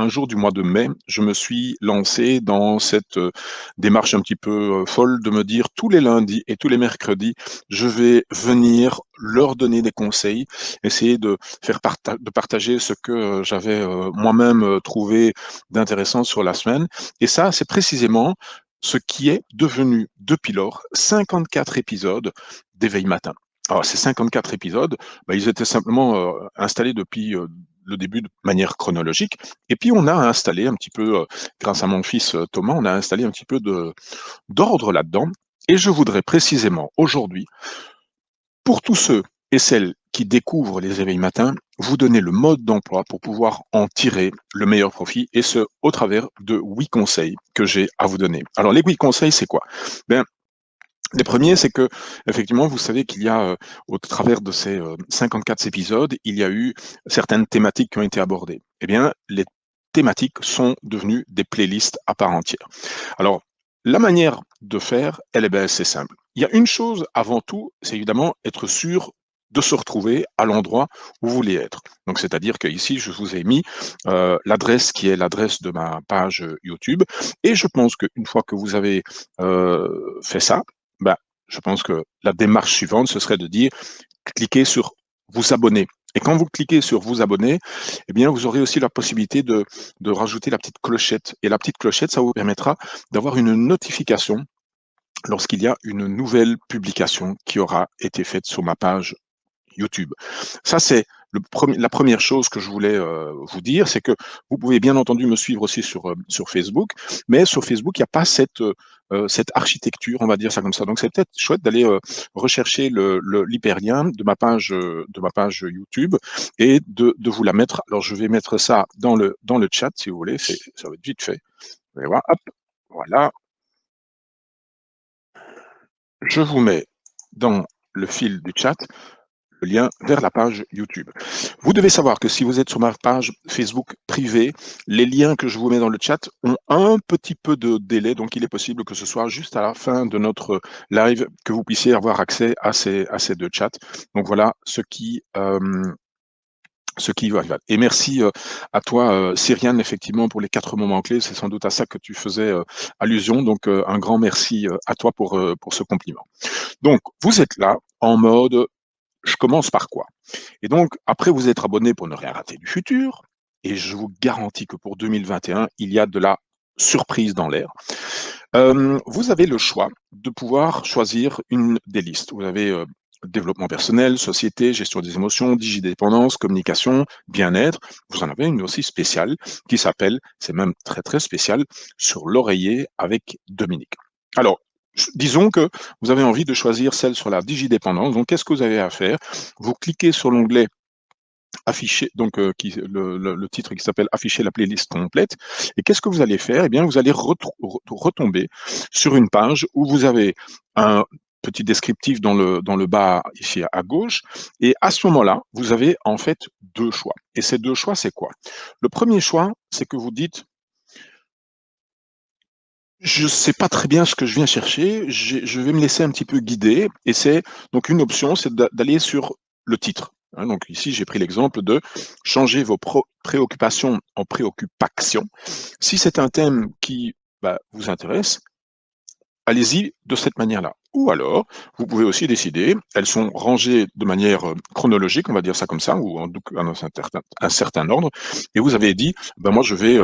un jour du mois de mai, je me suis lancé dans cette, démarche un petit peu, folle de me dire: «Tous les lundis et tous les mercredis, je vais venir leur donner des conseils, essayer de partager ce que, j'avais, moi-même, trouvé d'intéressant sur la semaine» et ça, c'est précisément ce qui est devenu depuis lors 54 épisodes d'Éveil Matin. Alors ces 54 épisodes, bah, ils étaient simplement, installés depuis, le début de manière chronologique et puis on a installé un petit peu, grâce à mon fils, Thomas, on a installé un petit peu de d'ordre là-dedans et je voudrais précisément aujourd'hui, pour tous ceux et celles qui découvrent les éveils matins, vous donner le mode d'emploi pour pouvoir en tirer le meilleur profit et ce, au travers de 8 conseils que j'ai à vous donner. Alors les 8 conseils, c'est quoi? Ben, les premiers, c'est que effectivement, vous savez qu'il y a, au travers de ces, 54 épisodes, il y a eu certaines thématiques qui ont été abordées. Eh bien, les thématiques sont devenues des playlists à part entière. Alors, la manière de faire, elle est assez simple. Il y a une chose avant tout, c'est évidemment être sûr de se retrouver à l'endroit où vous voulez être. Donc, c'est-à-dire qu'ici, je vous ai mis, l'adresse qui est l'adresse de ma page, YouTube et je pense qu'une fois que vous avez, fait ça, bah, je pense que la démarche suivante, ce serait de dire: «Cliquez sur vous abonner» et quand vous cliquez sur vous abonner, eh bien, vous aurez aussi la possibilité de rajouter la petite clochette et la petite clochette, ça vous permettra d'avoir une notification lorsqu'il y a une nouvelle publication qui aura été faite sur ma page YouTube. Ça, c'est la première chose que je voulais vous dire, c'est que vous pouvez bien entendu me suivre aussi sur Facebook, mais sur Facebook, il n'y a pas cette architecture, on va dire ça comme ça. Donc, c'est peut-être chouette d'aller rechercher l'hyperlien de ma page YouTube et de vous la mettre. Alors, je vais mettre ça dans le chat si vous voulez, ça va être vite fait. Vous allez voir, hop, voilà, je vous mets dans le fil du chat le lien vers la page YouTube. Vous devez savoir que si vous êtes sur ma page Facebook privée, les liens que je vous mets dans le chat ont un petit peu de délai, donc il est possible que ce soit juste à la fin de notre live que vous puissiez avoir accès à ces deux chats. Donc voilà ce qui va. Et merci à toi, Cyriane, effectivement, pour les 4 moments clés. C'est sans doute à ça que tu faisais allusion. Donc, un grand merci à toi pour ce compliment. Donc, vous êtes là en mode je commence par quoi? Et donc, après vous être abonné pour ne rien rater du futur, et je vous garantis que pour 2021, il y a de la surprise dans l'air. Vous avez le choix de pouvoir choisir une des listes. Vous avez développement personnel, société, gestion des émotions, digidépendance, communication, bien-être. Vous en avez une aussi spéciale qui s'appelle, c'est même très très spécial, sur l'oreiller avec Dominique. Alors, disons que vous avez envie de choisir celle sur la digidépendance. Donc, qu'est-ce que vous avez à faire? Vous cliquez sur l'onglet afficher, donc le titre qui s'appelle afficher la playlist complète. Et qu'est-ce que vous allez faire? Eh bien, vous allez retomber sur une page où vous avez un petit descriptif dans le bas ici à gauche. Et à ce moment-là, vous avez en fait deux choix. Et ces deux choix, c'est quoi? Le premier choix, c'est que vous dites je ne sais pas très bien ce que je viens chercher, je vais me laisser un petit peu guider et c'est donc une option, c'est d'aller sur le titre, hein. Donc ici, j'ai pris l'exemple de changer vos préoccupations en préoccupations. Si c'est un thème qui, bah, vous intéresse, allez-y de cette manière-là. Ou alors, vous pouvez aussi décider, elles sont rangées de manière chronologique, on va dire ça comme ça, ou dans un certain ordre, et vous avez dit, ben moi je vais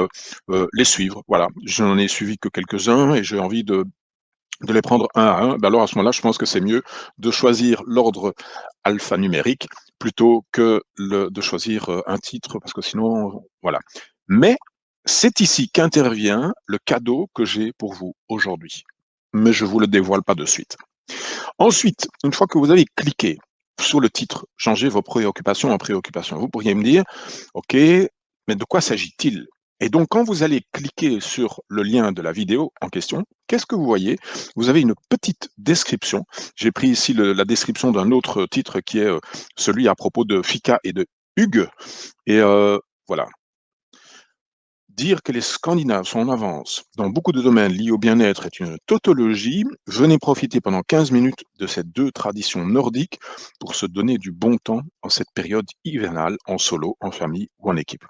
les suivre. Voilà, je n'en ai suivi que quelques-uns et j'ai envie de les prendre un à un. Ben alors à ce moment-là, je pense que c'est mieux de choisir l'ordre alphanumérique plutôt que de choisir un titre, parce que sinon, voilà. Mais c'est ici qu'intervient le cadeau que j'ai pour vous aujourd'hui. Mais je ne vous le dévoile pas de suite. Ensuite, une fois que vous avez cliqué sur le titre, changer vos préoccupations en préoccupations, vous pourriez me dire, OK, mais de quoi s'agit-il? Et donc, quand vous allez cliquer sur le lien de la vidéo en question, qu'est-ce que vous voyez? Vous avez une petite description. J'ai pris ici la description d'un autre titre qui est celui à propos de Fika et de Hugues. Et voilà, dire que les Scandinaves sont en avance dans beaucoup de domaines liés au bien-être est une tautologie. Venez profiter pendant 15 minutes de ces deux traditions nordiques pour se donner du bon temps en cette période hivernale, en solo, en famille ou en équipe.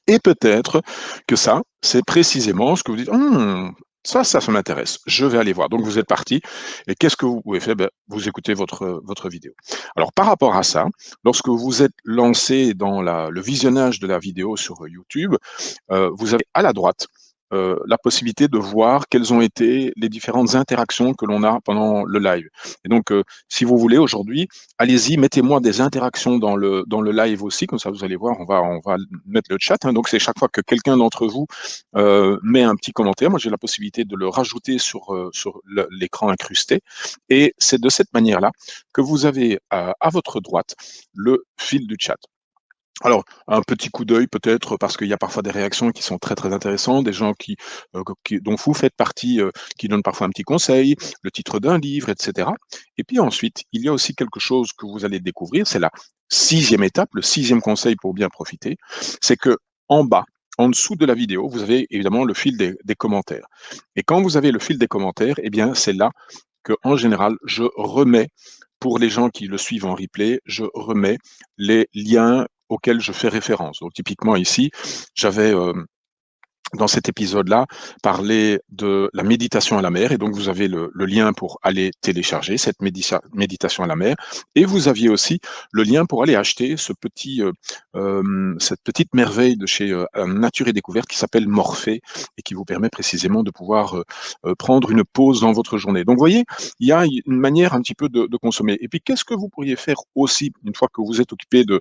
Et peut-être que ça, c'est précisément ce que vous dites: Ça m'intéresse, je vais aller voir». Donc vous êtes parti et qu'est-ce que vous pouvez faire? Vous écoutez votre vidéo. Alors par rapport à ça, lorsque vous êtes lancé dans le visionnage de la vidéo sur YouTube, vous avez à la droite, la possibilité de voir quelles ont été les différentes interactions que l'on a pendant le live. Et donc, si vous voulez aujourd'hui, allez-y, mettez-moi des interactions dans le live aussi, comme ça vous allez voir, on va mettre le chat, hein. Donc c'est chaque fois que quelqu'un d'entre vous, met un petit commentaire, moi j'ai la possibilité de le rajouter sur l'écran incrusté et c'est de cette manière-là que vous avez, à votre droite, le fil du chat. Alors, un petit coup d'œil peut-être parce qu'il y a parfois des réactions qui sont très, très intéressantes, des gens dont vous faites partie, qui donnent parfois un petit conseil, le titre d'un livre, et cetera. Et puis ensuite, il y a aussi quelque chose que vous allez découvrir, c'est la sixième étape, le sixième conseil pour bien profiter, c'est que en bas, en dessous de la vidéo, vous avez évidemment le fil des commentaires. Et quand vous avez le fil des commentaires, eh bien, c'est là que, en général, je remets, pour les gens qui le suivent en replay, je remets les liens auxquels je fais référence. Donc typiquement ici, j'avais, dans cet épisode-là, parler de la méditation à la mer et donc vous avez le lien pour aller télécharger cette méditation à la mer et vous aviez aussi le lien pour aller acheter cette petite merveille de chez, Nature et Découverte qui s'appelle Morphée et qui vous permet précisément de pouvoir, prendre une pause dans votre journée. Donc vous voyez, il y a une manière un petit peu de consommer et puis qu'est-ce que vous pourriez faire aussi une fois que vous êtes occupé de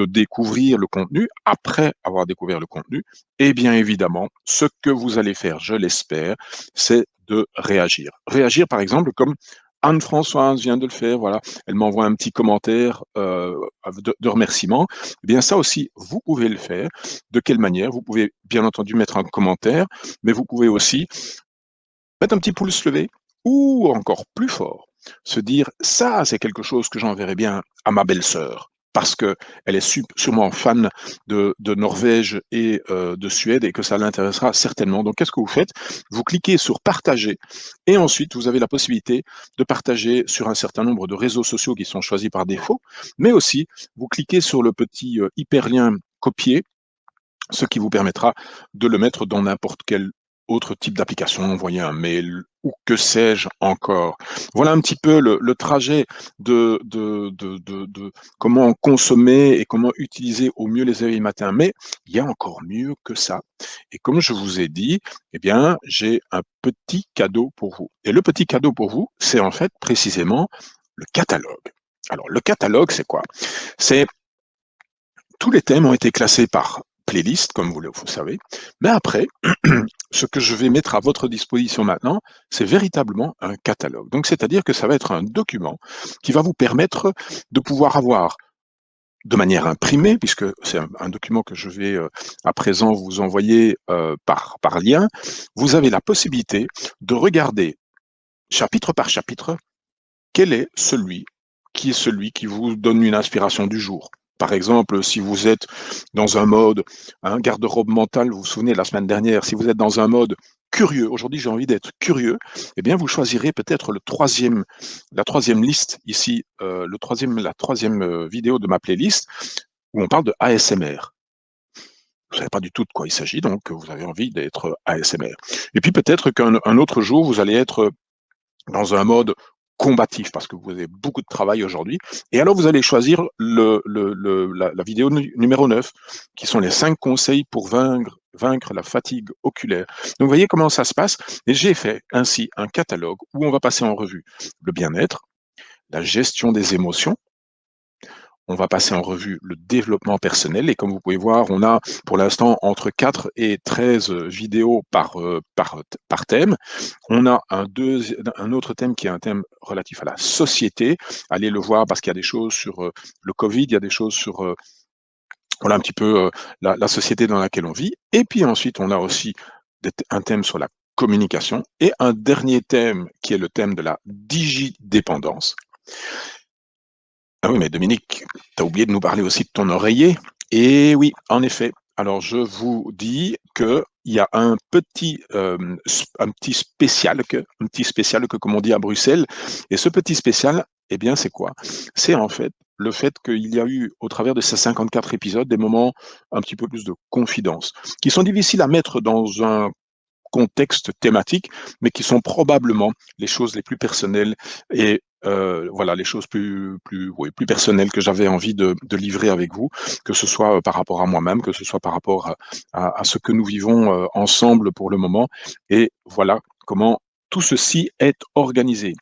découvrir le contenu, après avoir découvert le contenu? Et bien évidemment, ce que vous allez faire, je l'espère, c'est de réagir. Réagir, par exemple, comme Anne-Françoise vient de le faire, voilà, elle m'envoie un petit commentaire de remerciement. Eh bien, ça aussi, vous pouvez le faire. De quelle manière? Vous pouvez bien entendu mettre un commentaire, mais vous pouvez aussi mettre un petit pouce levé ou encore plus fort, se dire: «Ça, c'est quelque chose que j'enverrai bien à ma belle-sœur» parce qu'elle est sûrement fan de Norvège et de Suède et que ça l'intéressera certainement. Donc qu'est-ce que vous faites? Vous cliquez sur «Partager» et ensuite vous avez la possibilité de partager sur un certain nombre de réseaux sociaux qui sont choisis par défaut, mais aussi vous cliquez sur le petit, hyperlien «Copier» ce qui vous permettra de le mettre dans n'importe quel autre type d'application, envoyer un mail ou que sais-je encore. Voilà un petit peu le trajet de comment consommer et comment utiliser au mieux les éveils matins. Mais il y a encore mieux que ça. Et comme je vous ai dit, eh bien, j'ai un petit cadeau pour vous. Et le petit cadeau pour vous, c'est en fait précisément le catalogue. Alors, le catalogue, c'est quoi? C'est tous les thèmes ont été classés par playlist, comme vous savez. Mais après, ce que je vais mettre à votre disposition maintenant, c'est véritablement un catalogue. Donc, c'est-à-dire que ça va être un document qui va vous permettre de pouvoir avoir de manière imprimée, puisque c'est un document que je vais à présent vous envoyer par lien, vous avez la possibilité de regarder chapitre par chapitre quel est celui qui vous donne une inspiration du jour? Par exemple, si vous êtes dans un mode, un garde-robe mental, vous vous souvenez la semaine dernière, si vous êtes dans un mode curieux, aujourd'hui j'ai envie d'être curieux, eh bien vous choisirez peut-être la troisième liste ici, la troisième vidéo de ma playlist où on parle de ASMR. Vous savez pas du tout de quoi il s'agit, donc vous avez envie d'être ASMR. Et puis peut-être qu'un autre jour, vous allez être dans un mode combatif parce que vous avez beaucoup de travail aujourd'hui. Et alors, vous allez choisir la vidéo numéro 9, qui sont les 5 conseils pour vaincre la fatigue oculaire. Donc, vous voyez comment ça se passe. Et j'ai fait ainsi un catalogue où on va passer en revue le bien-être, la gestion des émotions, on va passer en revue le développement personnel et comme vous pouvez voir, on a pour l'instant entre 4 et 13 vidéos par thème. On a un autre thème qui est un thème relatif à la société. Allez le voir parce qu'il y a des choses sur le Covid, il y a des choses sur voilà un petit peu la société dans laquelle on vit. Et puis ensuite, on a aussi un thème sur la communication et un dernier thème qui est le thème de la digidépendance. Ah oui, mais Dominique, tu as oublié de nous parler aussi de ton oreiller. Et oui, en effet. Alors, je vous dis qu'il y a un petit spécial que, comme on dit à Bruxelles. Et ce petit spécial, eh bien, c'est quoi? C'est en fait le fait qu'il y a eu, au travers de ces 54 épisodes, des moments un petit peu plus de confidence, qui sont difficiles à mettre dans un contexte thématique, mais qui sont probablement les choses les plus personnelles et voilà, les choses oui, plus personnelles que j'avais envie de livrer avec vous, que ce soit, par rapport à moi-même, que ce soit par rapport à ce que nous vivons, ensemble pour le moment et voilà comment tout ceci est organisé.